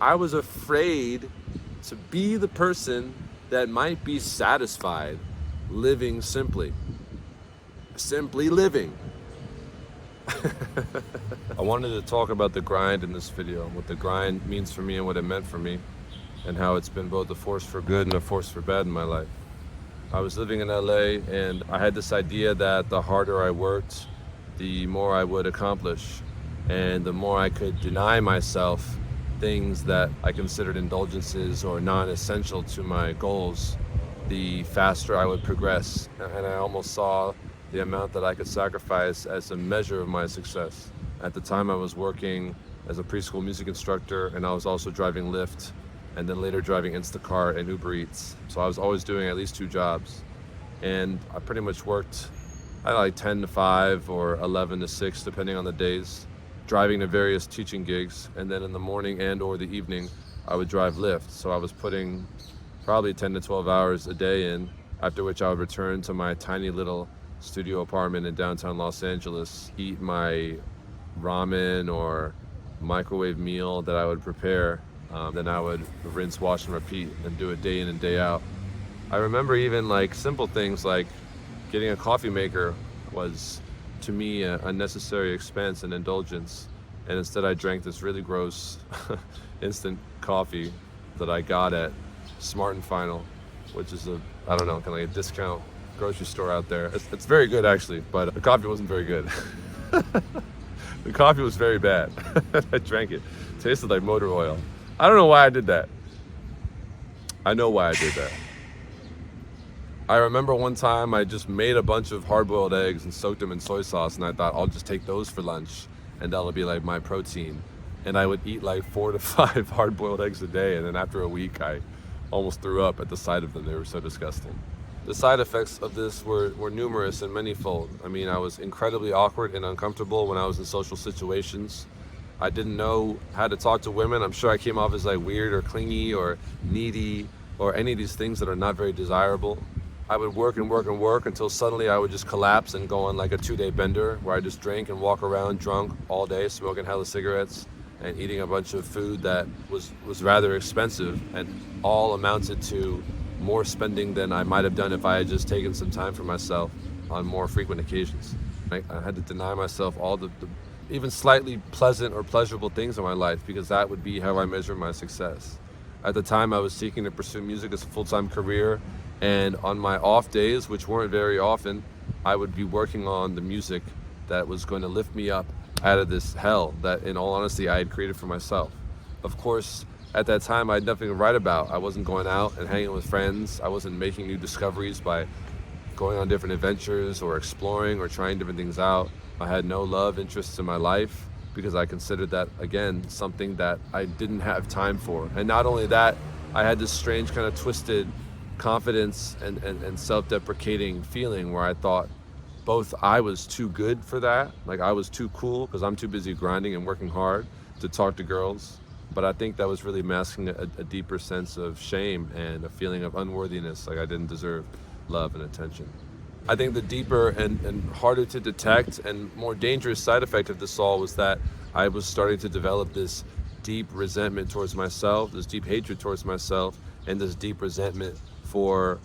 I was afraid to be the person that might be satisfied living simply. Simply living. I wanted to talk about the grind in this video, what the grind means for me and what it meant for me, and how it's been both a force for good and a force for bad in my life. I was living in LA and I had this idea that the harder I worked, the more I would accomplish, and the more I could deny myself things that I considered indulgences or non-essential to my goals, the faster I would progress. And I almost saw the amount that I could sacrifice as a measure of my success. At the time I was working as a preschool music instructor, and I was also driving Lyft, and then later driving Instacart and Uber Eats. So I was always doing at least 2 jobs. And I pretty much worked, I don't know, like 10 to 5 or 11 to 6, depending on the days, driving to various teaching gigs. And then in the morning and or the evening, I would drive Lyft. So I was putting probably 10 to 12 hours a day in, after which I would return to my tiny little studio apartment in downtown Los Angeles, eat my ramen or microwave meal that I would prepare. Then I would rinse, wash, and repeat and do it day in and day out. I remember even like simple things like getting a coffee maker was to me a necessary expense and indulgence. And instead I drank this really gross instant coffee that I got at Smart and Final, which is I don't know, kind of like a discount grocery store out there. It's very good actually, but the coffee wasn't very good. The coffee was very bad. I drank it. It tasted like motor oil. I don't know why I did that. I know why I did that. I remember one time I just made a bunch of hard-boiled eggs and soaked them in soy sauce, and I thought I'll just take those for lunch and that'll be like my protein. And I would eat like 4 to 5 hard-boiled eggs a day, and then after a week I almost threw up at the sight of them. They were so disgusting. The side effects of this were numerous and manyfold. I mean, I was incredibly awkward and uncomfortable when I was in social situations. I didn't know how to talk to women. I'm sure I came off as like weird or clingy or needy or any of these things that are not very desirable. I would work and work and work until suddenly I would just collapse and go on like a 2-day bender where I just drank and walk around drunk all day, smoking hella cigarettes and eating a bunch of food that was rather expensive and all amounted to more spending than I might have done if I had just taken some time for myself on more frequent occasions. I had to deny myself all the even slightly pleasant or pleasurable things in my life because that would be how I measure my success. At the time I was seeking to pursue music as a full-time career, and on my off days, which weren't very often, I would be working on the music that was going to lift me up out of this hell that in all honesty I had created for myself. Of course, at that time I had nothing to write about. I wasn't going out and hanging with friends. I wasn't making new discoveries by going on different adventures or exploring or trying different things out. I had no love interests in my life because I considered that, again, something that I didn't have time for. And not only that, I had this strange kind of twisted confidence and self-deprecating feeling where I thought both I was too good for that, like I was too cool because I'm too busy grinding and working hard to talk to girls. But I think that was really masking a deeper sense of shame and a feeling of unworthiness, like I didn't deserve love and attention. I think the deeper and harder to detect and more dangerous side effect of this all was that I was starting to develop this deep resentment towards myself, this deep hatred towards myself, and this deep resentment for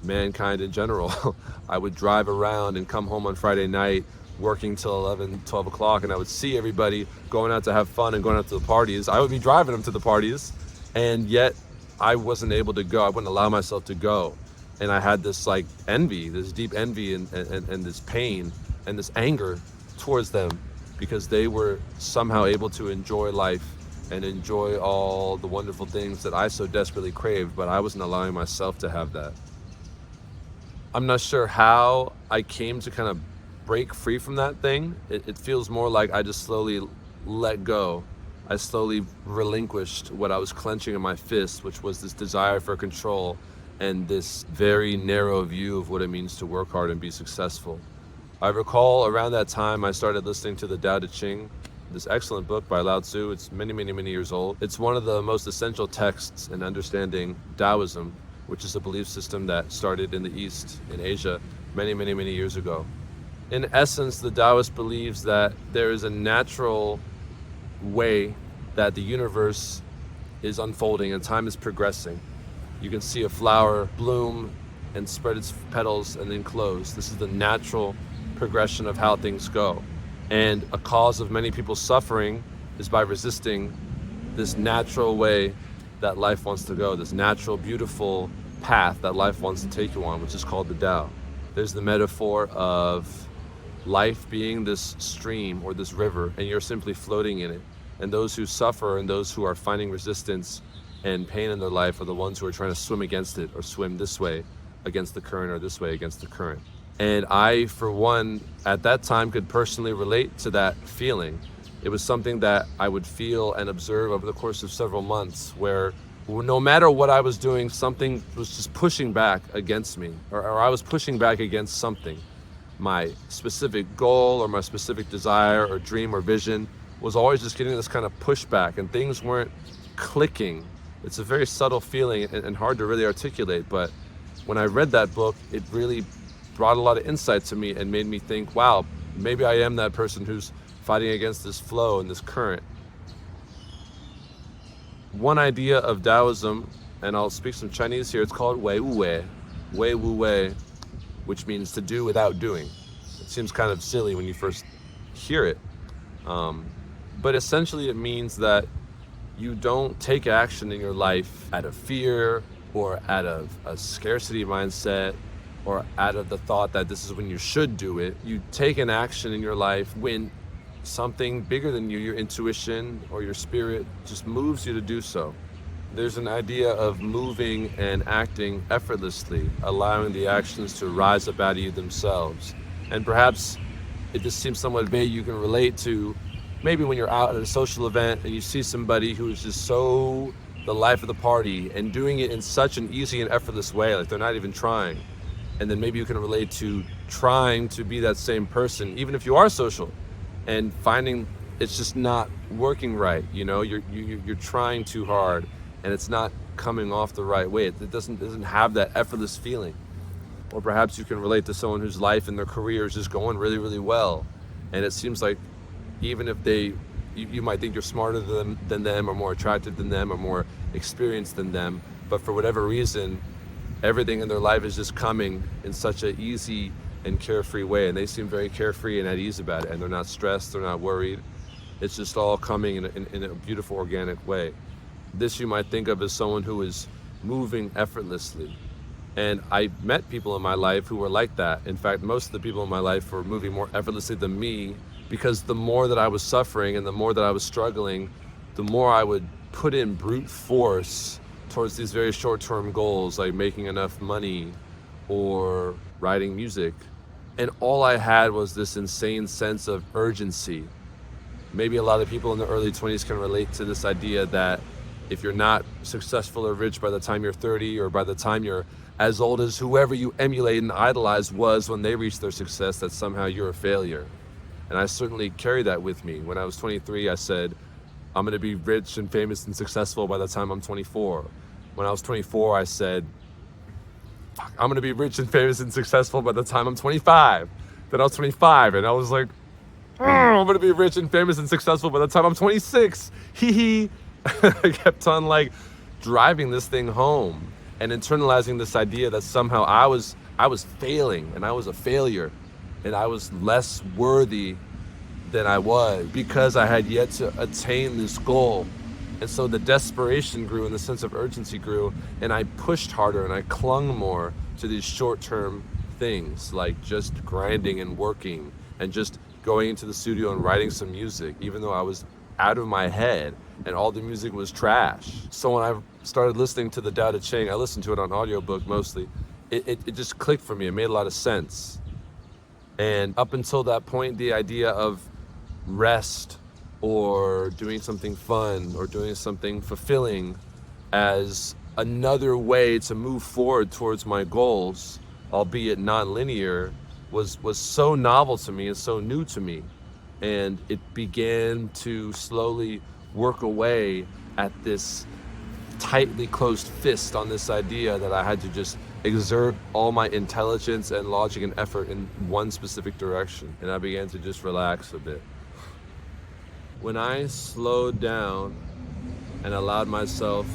mankind in general. I would drive around and come home on Friday night working till 11, 12 o'clock, and I would see everybody going out to have fun and going out to the parties. I would be driving them to the parties, and yet I wasn't able to go. I wouldn't allow myself to go. And I had this like envy, this deep envy and this pain and this anger towards them because they were somehow able to enjoy life and enjoy all the wonderful things that I so desperately craved, but I wasn't allowing myself to have that. I'm not sure how I came to kind of break free from that thing. It feels more like I just slowly let go. I slowly relinquished what I was clenching in my fist, which was this desire for control and this very narrow view of what it means to work hard and be successful. I recall around that time I started listening to the Tao Te Ching, this excellent book by Lao Tzu. It's many, many, many years old. It's one of the most essential texts in understanding Daoism, which is a belief system that started in the East, in Asia, many, many, many years ago. In essence, the Taoist believes that there is a natural way that the universe is unfolding and time is progressing. You can see a flower bloom and spread its petals and then close. This is the natural progression of how things go. And a cause of many people's suffering is by resisting this natural way that life wants to go, this natural, beautiful path that life wants to take you on, which is called the Tao. There's the metaphor of life being this stream or this river, and you're simply floating in it. And those who suffer and those who are finding resistance and pain in their life are the ones who are trying to swim against it, or swim this way against the current, or this way against the current. And I, for one, at that time could personally relate to that feeling. It was something that I would feel and observe over the course of several months, where no matter what I was doing, something was just pushing back against me, or I was pushing back against something. My specific goal or my specific desire or dream or vision was always just getting this kind of pushback, and things weren't clicking. It's a very subtle feeling and hard to really articulate, but when I read that book, it really brought a lot of insight to me and made me think, wow, maybe I am that person who's fighting against this flow and this current. One idea of Daoism, and I'll speak some Chinese here, it's called Wei Wu Wei, Wei Wu Wei, which means to do without doing. It seems kind of silly when you first hear it, but essentially it means that you don't take action in your life out of fear or out of a scarcity mindset or out of the thought that this is when you should do it. You take an action in your life when something bigger than you, your intuition or your spirit, just moves you to do so. There's an idea of moving and acting effortlessly, allowing the actions to rise up out of you themselves. And perhaps it just seems somewhat vague. You can relate to maybe when you're out at a social event and you see somebody who is just so the life of the party and doing it in such an easy and effortless way, like they're not even trying. And then maybe you can relate to trying to be that same person, even if you are social, and finding it's just not working right. You know, you're trying too hard and it's not coming off the right way. It doesn't have that effortless feeling. Or perhaps you can relate to someone whose life and their career is just going really, really well, and it seems like even if you might think you're smarter than them or more attractive than them or more experienced than them, but for whatever reason, everything in their life is just coming in such an easy and carefree way, and they seem very carefree and at ease about it, and they're not stressed, they're not worried. It's just all coming in a beautiful, organic way. This you might think of as someone who is moving effortlessly. And I met people in my life who were like that. In fact, most of the people in my life were moving more effortlessly than me, because the more that I was suffering and the more that I was struggling, the more I would put in brute force towards these very short-term goals, like making enough money or writing music. And all I had was this insane sense of urgency. Maybe a lot of people in the early 20s can relate to this idea that if you're not successful or rich by the time you're 30, or by the time you're as old as whoever you emulate and idolize was when they reached their success, that somehow you're a failure. And I certainly carry that with me. When I was 23, I said, I'm gonna be rich and famous and successful by the time I'm 24. When I was 24, I said, I'm gonna be rich and famous and successful by the time I'm 25. Then I was 25, and I was like, I'm gonna be rich and famous and successful by the time I'm 26. Hee hee. I kept on like driving this thing home and internalizing this idea that somehow I was failing, and I was a failure, and I was less worthy than I was because I had yet to attain this goal. And so the desperation grew and the sense of urgency grew, and I pushed harder and I clung more to these short-term things, like just grinding and working and just going into the studio and writing some music, even though I was out of my head and all the music was trash. So when I started listening to the Dao de Qing, I listened to it on audiobook mostly, it just clicked for me. It made a lot of sense. And up until that point, the idea of rest or doing something fun or doing something fulfilling as another way to move forward towards my goals, albeit non-linear, was so novel to me and so new to me. And it began to slowly work away at this tightly closed fist on this idea that I had to just exert all my intelligence and logic and effort in one specific direction. And I began to just relax a bit. When I slowed down and allowed myself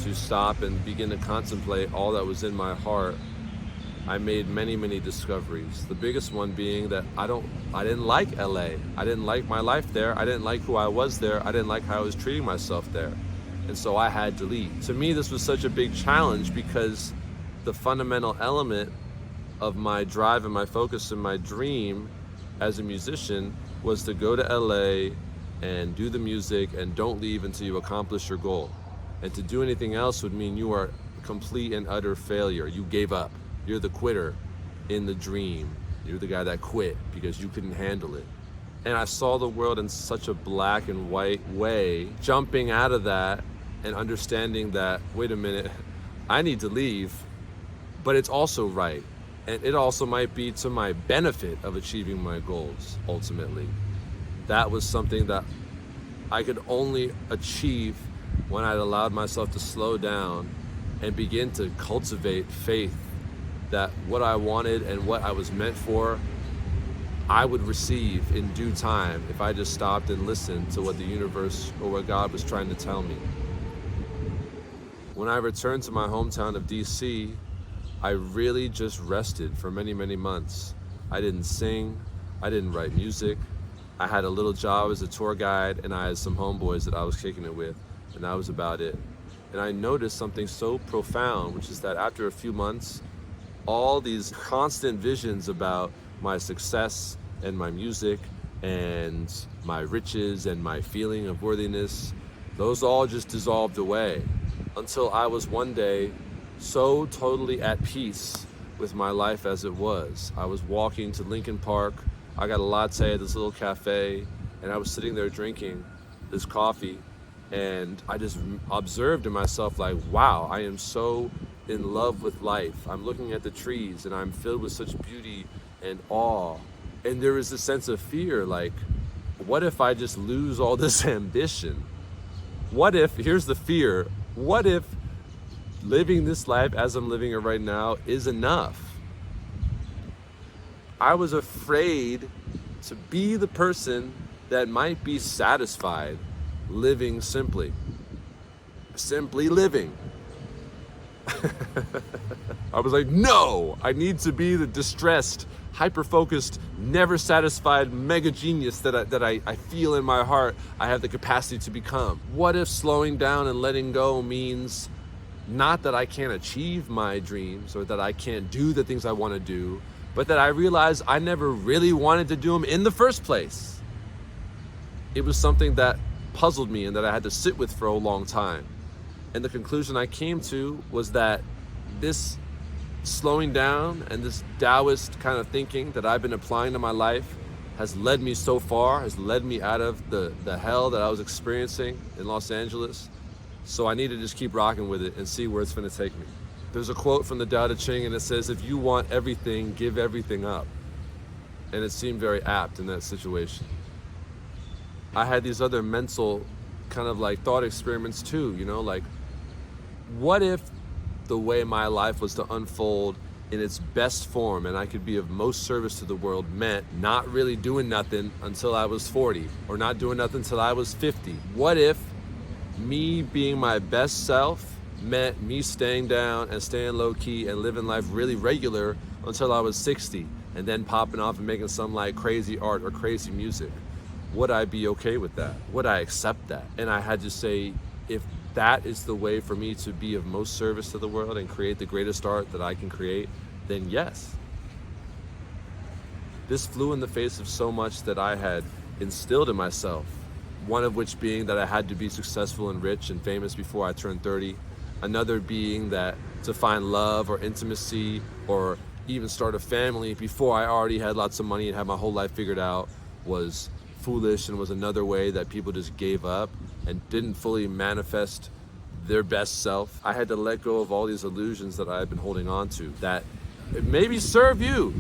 to stop and begin to contemplate all that was in my heart, I made many, many discoveries. The biggest one being that I didn't like LA. I didn't like my life there. I didn't like who I was there. I didn't like how I was treating myself there. And so I had to leave. To me, this was such a big challenge because the fundamental element of my drive and my focus and my dream as a musician was to go to LA and do the music and don't leave until you accomplish your goal. And to do anything else would mean you are complete and utter failure. You gave up. You're the quitter in the dream. You're the guy that quit because you couldn't handle it. And I saw the world in such a black and white way, jumping out of that and understanding that, wait a minute, I need to leave, but it's also right. And it also might be to my benefit of achieving my goals, ultimately. That was something that I could only achieve when I allowed myself to slow down and begin to cultivate faith that what I wanted and what I was meant for, I would receive in due time if I just stopped and listened to what the universe or what God was trying to tell me. When I returned to my hometown of DC, I really just rested for many, many months. I didn't sing, I didn't write music. I had a little job as a tour guide and I had some homeboys that I was kicking it with, and that was about it. And I noticed something so profound, which is that after a few months, all these constant visions about my success and my music and my riches and my feeling of worthiness, those all just dissolved away until I was one day so totally at peace with my life as it was. I was walking to Lincoln Park. I got a latte at this little cafe, and I was sitting there drinking this coffee, and I just observed in myself like, wow, I am so in love with life. I'm looking at the trees and I'm filled with such beauty and awe. And there is a sense of fear, like, what if I just lose all this ambition? What if, here's the fear, what if living this life as I'm living it right now is enough? I was afraid to be the person that might be satisfied living simply living. I was like, no, I need to be the distressed, hyper-focused, never satisfied mega genius that I feel in my heart I have the capacity to become. What if slowing down and letting go means not that I can't achieve my dreams or that I can't do the things I want to do, but that I realize I never really wanted to do them in the first place? It was something that puzzled me and that I had to sit with for a long time. And the conclusion I came to was that this slowing down and this Taoist kind of thinking that I've been applying to my life has led me so far, has led me out of the hell that I was experiencing in Los Angeles. So I need to just keep rocking with it and see where it's gonna take me. There's a quote from the Dao de Qing and it says, if you want everything, give everything up. And it seemed very apt in that situation. I had these other mental kind of like thought experiments too, you know, like, what if the way my life was to unfold in its best form and I could be of most service to the world meant not really doing nothing until I was 40 or not doing nothing until I was 50? What if me being my best self meant me staying down and staying low key and living life really regular until I was 60 and then popping off and making some like crazy art or crazy music? Would I be okay with that? Would I accept that? And I had to say, if that is the way for me to be of most service to the world and create the greatest art that I can create, then yes. This flew in the face of so much that I had instilled in myself, one of which being that I had to be successful and rich and famous before I turned 30. Another being that to find love or intimacy or even start a family before I already had lots of money and had my whole life figured out was foolish and was another way that people just gave up and didn't fully manifest their best self. I had to let go of all these illusions that I had been holding on to that maybe serve you.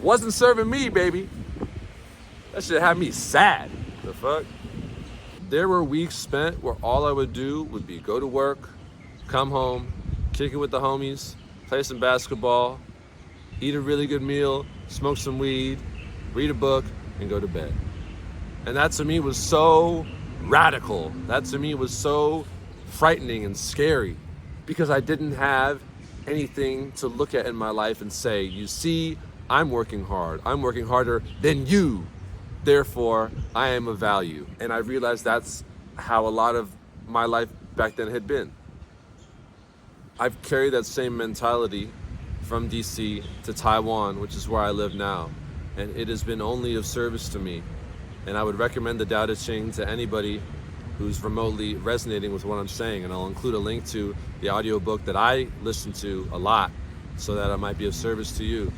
Wasn't serving me, baby. That shit had me sad. The fuck? There were weeks spent where all I would do would be go to work, come home, kick it with the homies, play some basketball, eat a really good meal, smoke some weed, read a book, and go to bed. And that to me was so radical. That to me was so frightening and scary because I didn't have anything to look at in my life and say, you see, I'm working hard. I'm working harder than you. Therefore, I am of value. And I realized that's how a lot of my life back then had been. I've carried that same mentality from DC to Taiwan, which is where I live now. And it has been only of service to me. And I would recommend the Dao de Qing to anybody who's remotely resonating with what I'm saying. And I'll include a link to the audiobook that I listen to a lot so that I might be of service to you.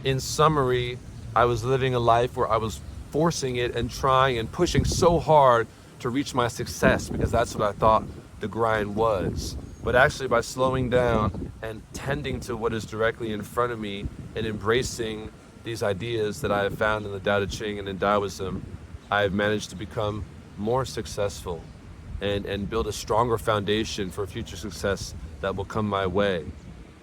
In summary, I was living a life where I was forcing it and trying and pushing so hard to reach my success because that's what I thought the grind was. But actually by slowing down and tending to what is directly in front of me and embracing these ideas that I have found in the Tao Te Ching and in Daoism, I have managed to become more successful and build a stronger foundation for future success that will come my way.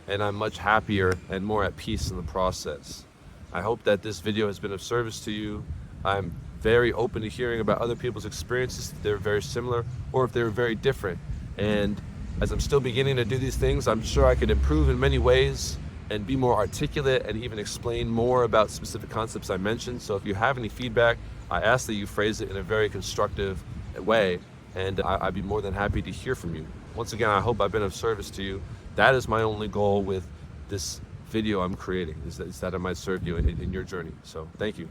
And I'm much happier and more at peace in the process. I hope that this video has been of service to you. I'm very open to hearing about other people's experiences, if they're very similar or if they're very different. And as I'm still beginning to do these things, I'm sure I could improve in many ways and be more articulate and even explain more about specific concepts I mentioned. So if you have any feedback, I ask that you phrase it in a very constructive way, and I'd be more than happy to hear from you. Once again, I hope I've been of service to you. That is my only goal with this video I'm creating, is that I might serve you in your journey. So thank you.